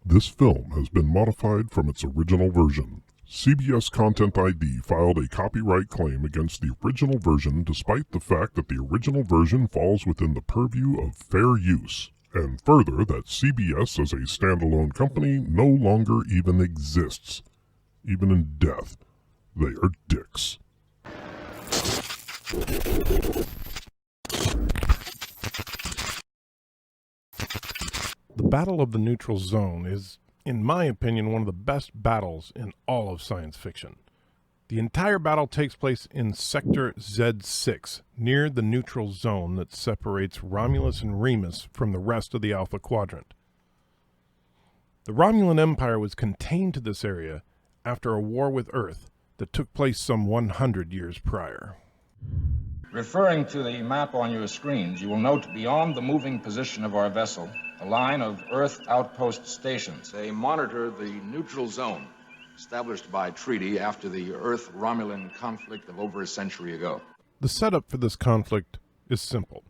This film has been modified from its original version. CBS Content ID filed a copyright claim against the original version despite the fact that the original version falls within the purview of fair use, and further that CBS as a standalone company no longer even exists. Even in death, they are dicks. The Battle of the Neutral Zone is, in my opinion, one of the best battles in all of science fiction. The entire battle takes place in Sector Z6, near the neutral zone that separates Romulus and Remus from the rest of the Alpha Quadrant. The Romulan Empire was contained to this area after a war with Earth that took place some 100 years prior. Referring to the map on your screens, you will note beyond the moving position of our vessel a line of Earth outpost stations. They monitor the neutral zone established by treaty after the Earth-Romulan conflict of over a century ago. The setup for this conflict is simple.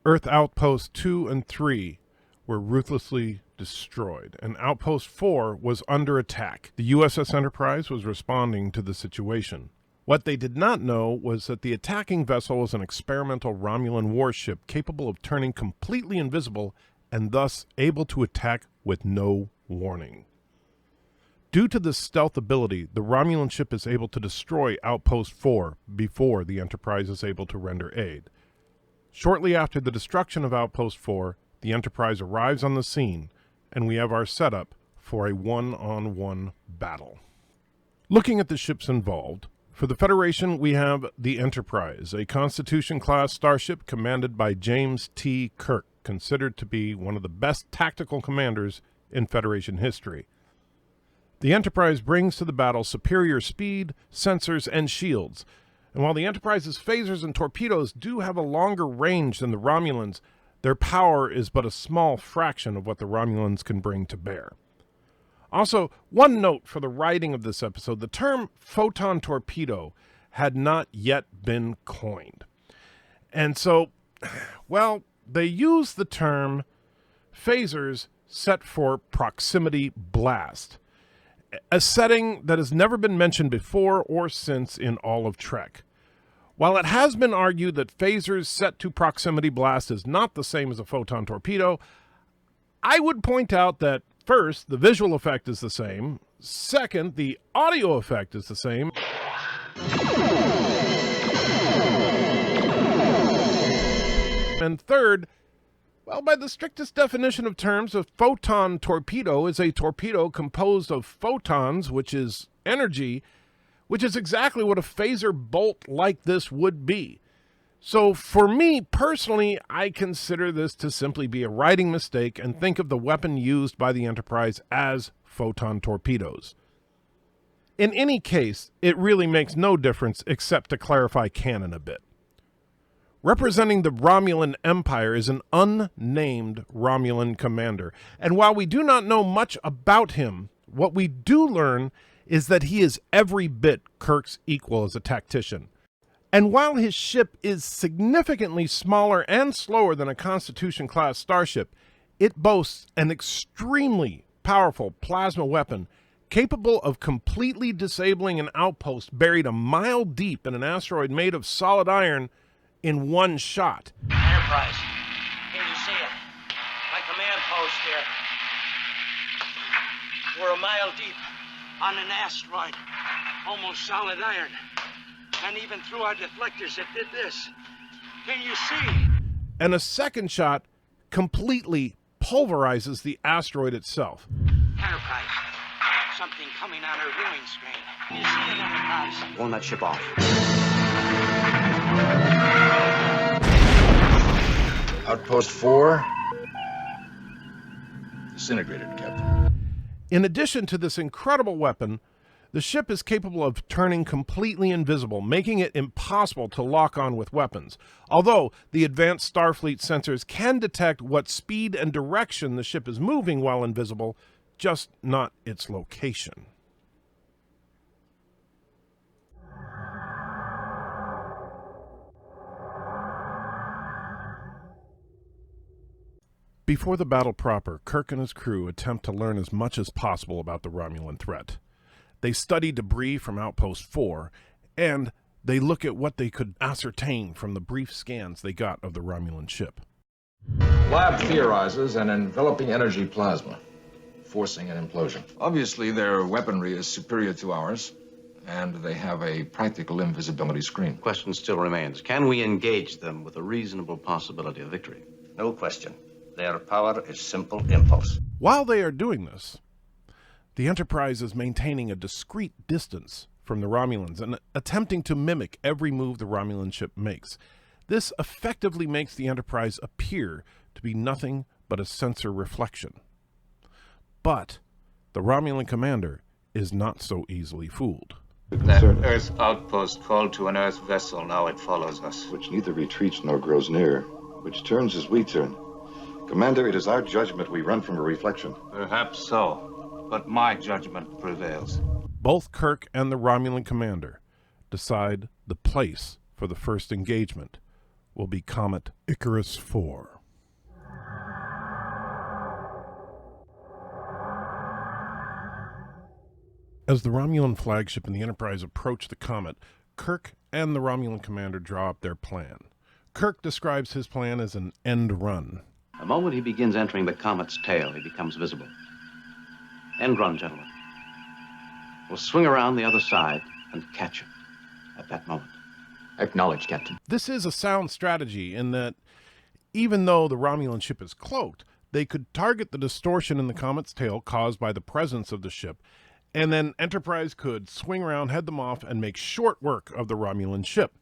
Earth Outposts 2 and 3 were ruthlessly destroyed, and Outpost 4 was under attack. The USS Enterprise was responding to the situation. What they did not know was that the attacking vessel was an experimental Romulan warship capable of turning completely invisible and thus able to attack with no warning. Due to this stealth ability, the Romulan ship is able to destroy Outpost 4 before the Enterprise is able to render aid. Shortly after the destruction of Outpost 4, the Enterprise arrives on the scene, and we have our setup for a one-on-one battle. Looking at the ships involved, for the Federation we have the Enterprise, a Constitution-class starship commanded by James T. Kirk, considered to be one of the best tactical commanders in Federation history. The Enterprise brings to the battle superior speed, sensors, and shields, and while the Enterprise's phasers and torpedoes do have a longer range than the Romulans, their power is but a small fraction of what the Romulans can bring to bear. Also, one note for the writing of this episode, the term photon torpedo had not yet been coined. And so, well, they use the term phasers set for proximity blast, a setting that has never been mentioned before or since in all of Trek. While it has been argued that phasers set to proximity blast is not the same as a photon torpedo, I would point out that first, the visual effect is the same. Second, the audio effect is the same. And third, well, by the strictest definition of terms, a photon torpedo is a torpedo composed of photons, which is energy, which is exactly what a phaser bolt like this would be. So for me, personally, I consider this to simply be a writing mistake and think of the weapon used by the Enterprise as photon torpedoes. In any case, it really makes no difference except to clarify canon a bit. Representing the Romulan Empire is an unnamed Romulan commander, and while we do not know much about him, what we do learn is that he is every bit Kirk's equal as a tactician. And while his ship is significantly smaller and slower than a Constitution-class starship, it boasts an extremely powerful plasma weapon capable of completely disabling an outpost buried a mile deep in an asteroid made of solid iron in one shot. Enterprise, can you see it? My command post here. We're a mile deep on an asteroid, almost solid iron. And even through our deflectors it did this. Can you see? And a second shot completely pulverizes the asteroid itself. Enterprise, something coming on our viewing screen. Can you see it, Enterprise? Blown that ship off. Outpost 4 disintegrated, Captain. In addition to this incredible weapon, the ship is capable of turning completely invisible, making it impossible to lock on with weapons. Although the advanced Starfleet sensors can detect what speed and direction the ship is moving while invisible, just not its location. Before the battle proper, Kirk and his crew attempt to learn as much as possible about the Romulan threat. They study debris from Outpost 4, and they look at what they could ascertain from the brief scans they got of the Romulan ship. Lab theorizes an enveloping energy plasma, forcing an implosion. Obviously, their weaponry is superior to ours, and they have a practical invisibility screen. Question still remains. Can we engage them with a reasonable possibility of victory? No question. Their power is simple impulse. While they are doing this, the Enterprise is maintaining a discreet distance from the Romulans and attempting to mimic every move the Romulan ship makes. This effectively makes the Enterprise appear to be nothing but a sensor reflection. But the Romulan commander is not so easily fooled. That Earth outpost called to an Earth vessel. Now it follows us. Which neither retreats nor grows near, which turns as we turn. Commander, it is our judgment we run from a reflection. Perhaps so, but my judgment prevails. Both Kirk and the Romulan commander decide the place for the first engagement will be Comet Icarus IV. As the Romulan flagship and the Enterprise approach the comet, Kirk and the Romulan commander draw up their plan. Kirk describes his plan as an end run. The moment he begins entering the comet's tail, he becomes visible. End run, gentlemen. We'll swing around the other side and catch him at that moment. Acknowledged, Captain. This is a sound strategy in that even though the Romulan ship is cloaked, they could target the distortion in the comet's tail caused by the presence of the ship, and then Enterprise could swing around, head them off, and make short work of the Romulan ship.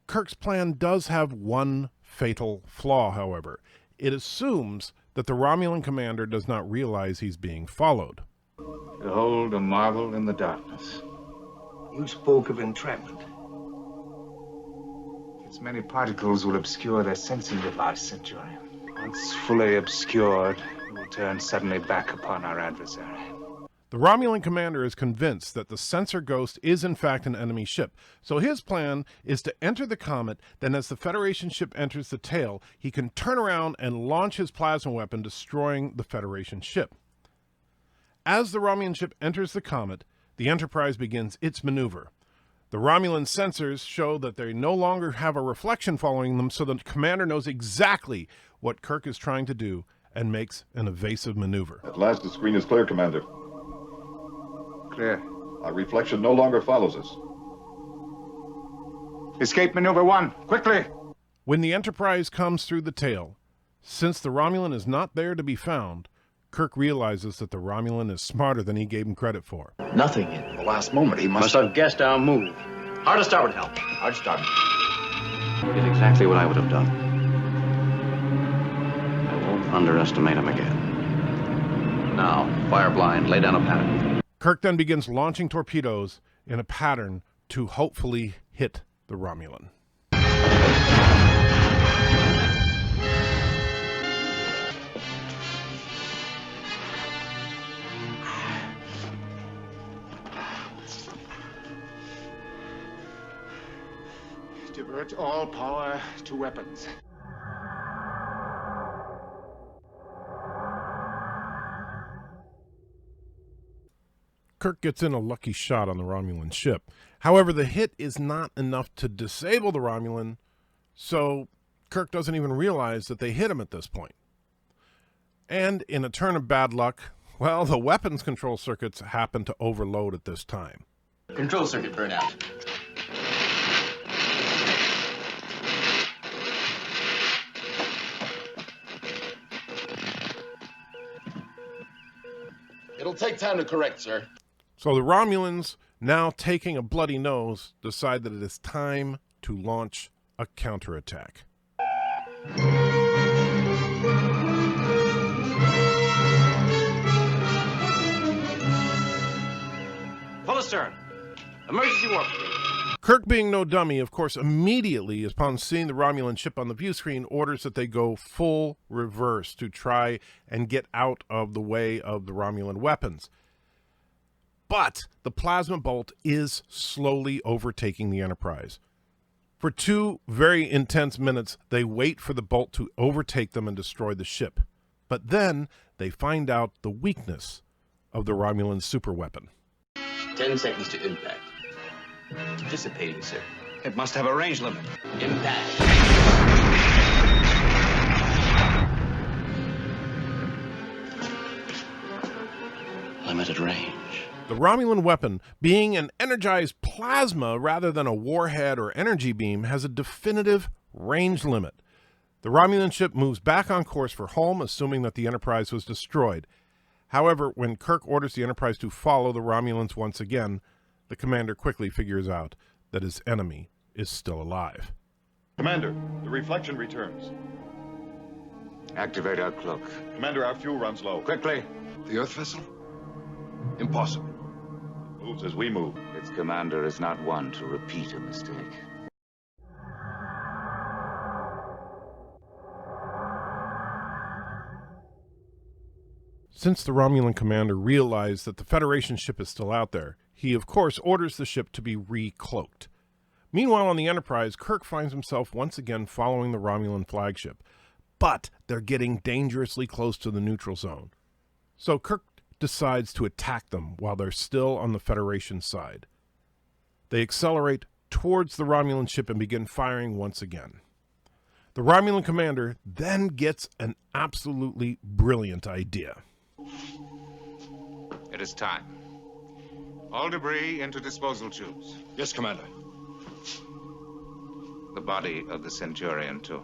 Kirk's plan does have one fatal flaw, however. It assumes that the Romulan commander does not realize he's being followed. Behold a marvel in the darkness. You spoke of entrapment. Its many particles will obscure their sensing device, Centurion. Once fully obscured, it will turn suddenly back upon our adversary. The Romulan commander is convinced that the sensor ghost is in fact an enemy ship, so his plan is to enter the comet, then as the Federation ship enters the tail, he can turn around and launch his plasma weapon, destroying the Federation ship. As the Romulan ship enters the comet, the Enterprise begins its maneuver. The Romulan sensors show that they no longer have a reflection following them, so the commander knows exactly what Kirk is trying to do and makes an evasive maneuver. At last the screen is clear, Commander. Clear. Our reflection no longer follows us. Escape maneuver 1, quickly! When the Enterprise comes through the tail, since the Romulan is not there to be found, Kirk realizes that the Romulan is smarter than he gave him credit for. Nothing. At the last moment, he Must have guessed our move. Hard to starboard help. Hard start. Did exactly what I would have done. I won't underestimate him again. Now, fire blind, lay down a pattern. Kirk then begins launching torpedoes in a pattern to hopefully hit the Romulan. Divert all power to weapons. Kirk gets in a lucky shot on the Romulan ship. However, the hit is not enough to disable the Romulan, so Kirk doesn't even realize that they hit him at this point. And in a turn of bad luck, well, the weapons control circuits happen to overload at this time. Control circuit burnout. It'll take time to correct, sir. So the Romulans, now taking a bloody nose, decide that it is time to launch a counterattack. Full astern. Emergency warp speed. Kirk, being no dummy, of course, immediately upon seeing the Romulan ship on the view screen, orders that they go full reverse to try and get out of the way of the Romulan weapons. But the plasma bolt is slowly overtaking the Enterprise. For 2 very intense minutes, they wait for the bolt to overtake them and destroy the ship. But then they find out the weakness of the Romulan superweapon. 10 seconds to impact. Dissipating, sir. It must have a range limit. Impact. Limited range. The Romulan weapon, being an energized plasma rather than a warhead or energy beam, has a definitive range limit. The Romulan ship moves back on course for home, assuming that the Enterprise was destroyed. However, when Kirk orders the Enterprise to follow the Romulans once again, the commander quickly figures out that his enemy is still alive. Commander, the reflection returns. Activate our cloak. Commander, our fuel runs low. Quickly. The Earth vessel? Impossible. Moves as we move. Its commander is not one to repeat a mistake. Since the Romulan commander realized that the Federation ship is still out there, he of course orders the ship to be re-cloaked. Meanwhile on the Enterprise, Kirk finds himself once again following the Romulan flagship, but they're getting dangerously close to the neutral zone. So Kirk decides to attack them while they're still on the Federation side. They accelerate towards the Romulan ship and begin firing once again. The Romulan commander then gets an absolutely brilliant idea. It is time. All debris into disposal tubes. Yes, Commander. The body of the Centurion, too.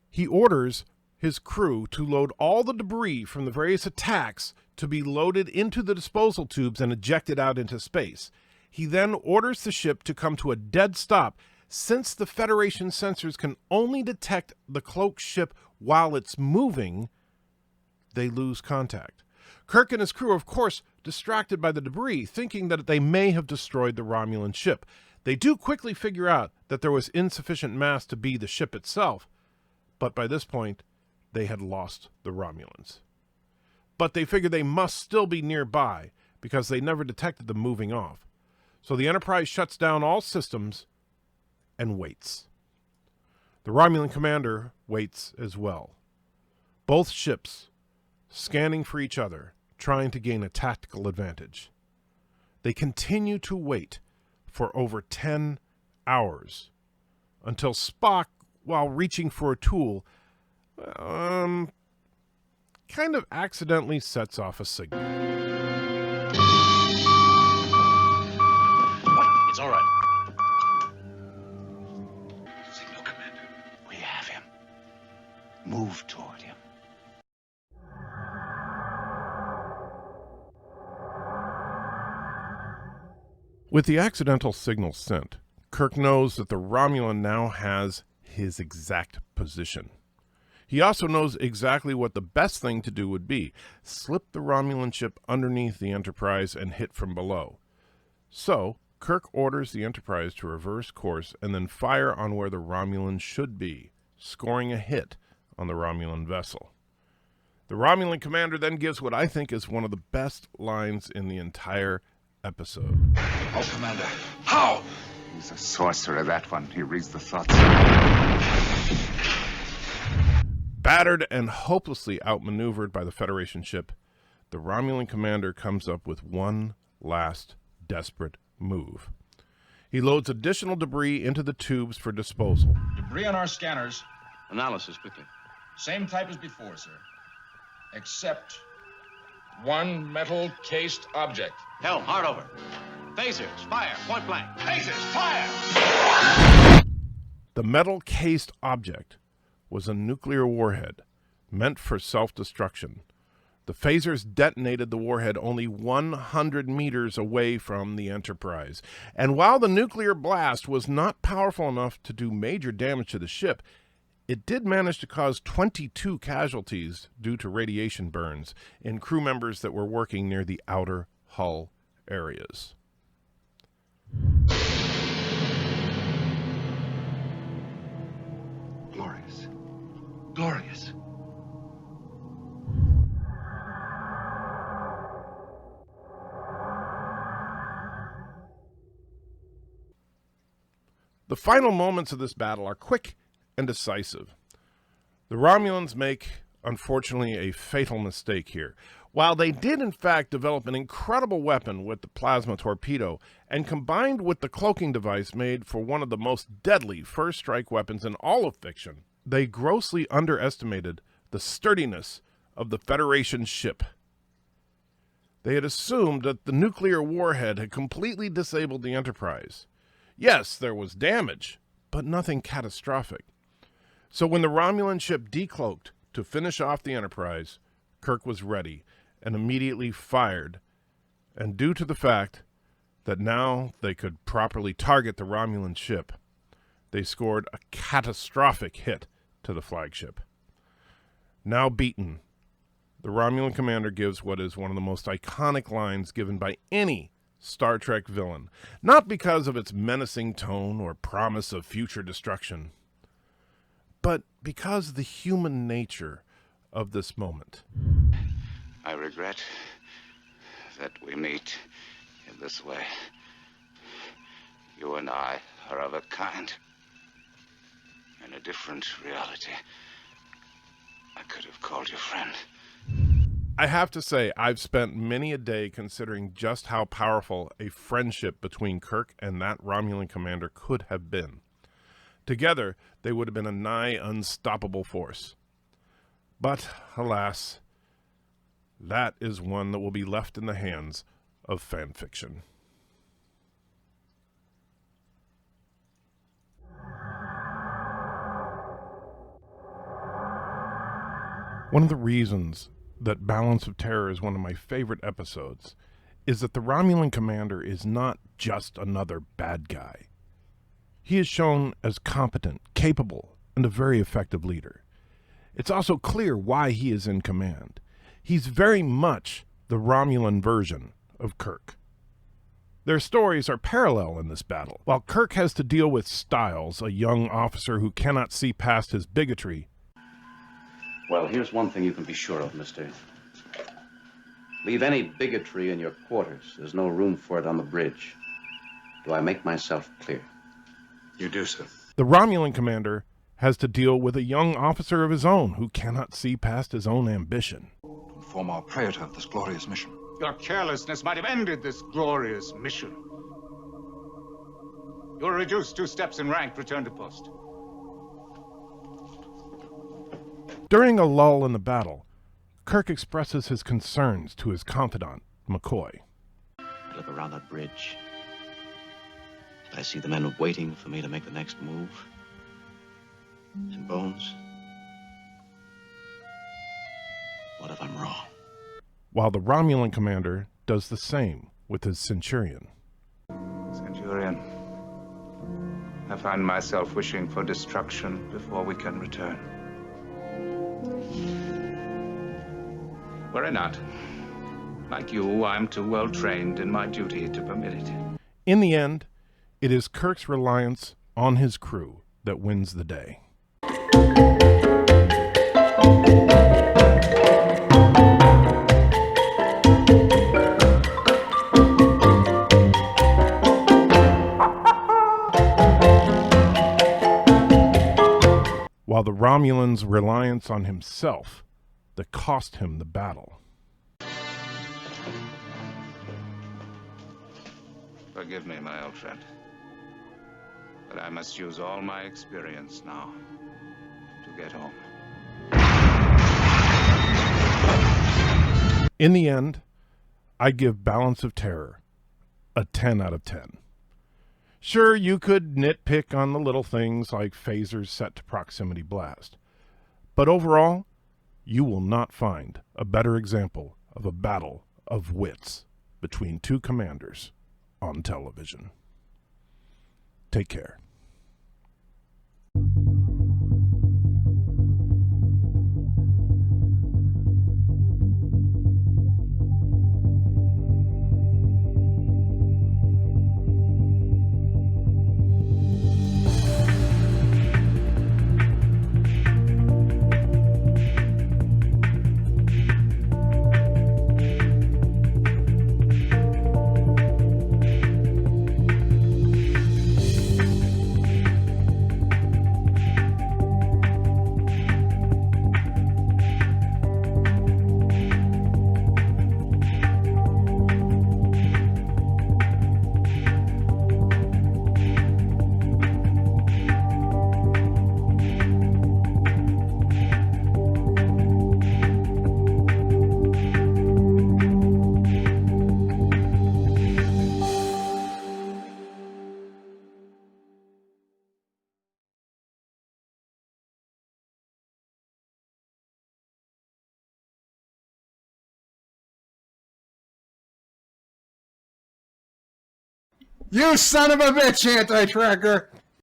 He orders his crew to load all the debris from the various attacks to be loaded into the disposal tubes and ejected out into space. He then orders the ship to come to a dead stop. Since the Federation sensors can only detect the cloaked ship while it's moving, they lose contact. Kirk and his crew are, of course, distracted by the debris, thinking that they may have destroyed the Romulan ship. They do quickly figure out that there was insufficient mass to be the ship itself, but by this point, they had lost the Romulans. But they figure they must still be nearby because they never detected them moving off. So the Enterprise shuts down all systems and waits. The Romulan commander waits as well. Both ships scanning for each other, trying to gain a tactical advantage. They continue to wait for over 10 hours until Spock, while reaching for a tool, kind of accidentally sets off a signal. It's all right. Signal, Commander. We have him. Move toward him. With the accidental signal sent, Kirk knows that the Romulan now has his exact position. He also knows exactly what the best thing to do would be: slip the Romulan ship underneath the Enterprise and hit from below. So, Kirk orders the Enterprise to reverse course and then fire on where the Romulans should be, scoring a hit on the Romulan vessel. The Romulan commander then gives what I think is one of the best lines in the entire episode. Oh, Commander. How? He's a sorcerer, that one. He reads the thoughts. Battered and hopelessly outmaneuvered by the Federation ship, the Romulan commander comes up with one last desperate move. He loads additional debris into the tubes for disposal. Debris on our scanners. Analysis, quickly. Same type as before, sir. Except one metal-cased object. Helm, hard over. Phasers, fire, point blank. Phasers, fire! The metal-cased object was a nuclear warhead meant for self-destruction. The phasers detonated the warhead only 100 meters away from the Enterprise. And while the nuclear blast was not powerful enough to do major damage to the ship, it did manage to cause 22 casualties due to radiation burns in crew members that were working near the outer hull areas. Glorious. Glorious. The final moments of this battle are quick and decisive. The Romulans make, unfortunately, a fatal mistake here. While they did in fact develop an incredible weapon with the plasma torpedo, and combined with the cloaking device made for one of the most deadly first strike weapons in all of fiction, they grossly underestimated the sturdiness of the Federation ship. They had assumed that the nuclear warhead had completely disabled the Enterprise. Yes, there was damage, but nothing catastrophic. So when the Romulan ship decloaked to finish off the Enterprise, Kirk was ready and immediately fired. And due to the fact that now they could properly target the Romulan ship, they scored a catastrophic hit to the flagship. Now beaten, the Romulan commander gives what is one of the most iconic lines given by any Star Trek villain, not because of its menacing tone or promise of future destruction, but because of the human nature of this moment. I regret that we meet in this way. You and I are of a kind. In a different reality, I could have called you friend. I have to say, I've spent many a day considering just how powerful a friendship between Kirk and that Romulan commander could have been. Together, they would have been a nigh unstoppable force. But, alas, that is one that will be left in the hands of fan fiction. One of the reasons that Balance of Terror is one of my favorite episodes is that the Romulan commander is not just another bad guy. He is shown as competent, capable, and a very effective leader. It's also clear why he is in command. He's very much the Romulan version of Kirk. Their stories are parallel in this battle. While Kirk has to deal with Styles, a young officer who cannot see past his bigotry. Well, here's one thing you can be sure of, mister. Leave any bigotry in your quarters. There's no room for it on the bridge. Do I make myself clear? You do, sir. The Romulan commander has to deal with a young officer of his own who cannot see past his own ambition. To inform our praetor of this glorious mission. Your carelessness might have ended this glorious mission. You're reduced 2 steps in rank. Return to post. During a lull in the battle, Kirk expresses his concerns to his confidant, McCoy. I look around that bridge. I see the men waiting for me to make the next move. And Bones, what if I'm wrong? While the Romulan commander does the same with his Centurion. Centurion, I find myself wishing for destruction before we can return. Were I not, like you, I'm too well trained in my duty to permit it. In the end, it is Kirk's reliance on his crew that wins the day. While the Romulan's reliance on himself that cost him the battle. Forgive me, my old friend, but I must use all my experience now to get home. In the end, I give Balance of Terror a 10 out of 10. Sure, you could nitpick on the little things like phasers set to proximity blast, but overall, you will not find a better example of a battle of wits between 2 commanders on television. Take care. You son of a bitch, anti-tracker!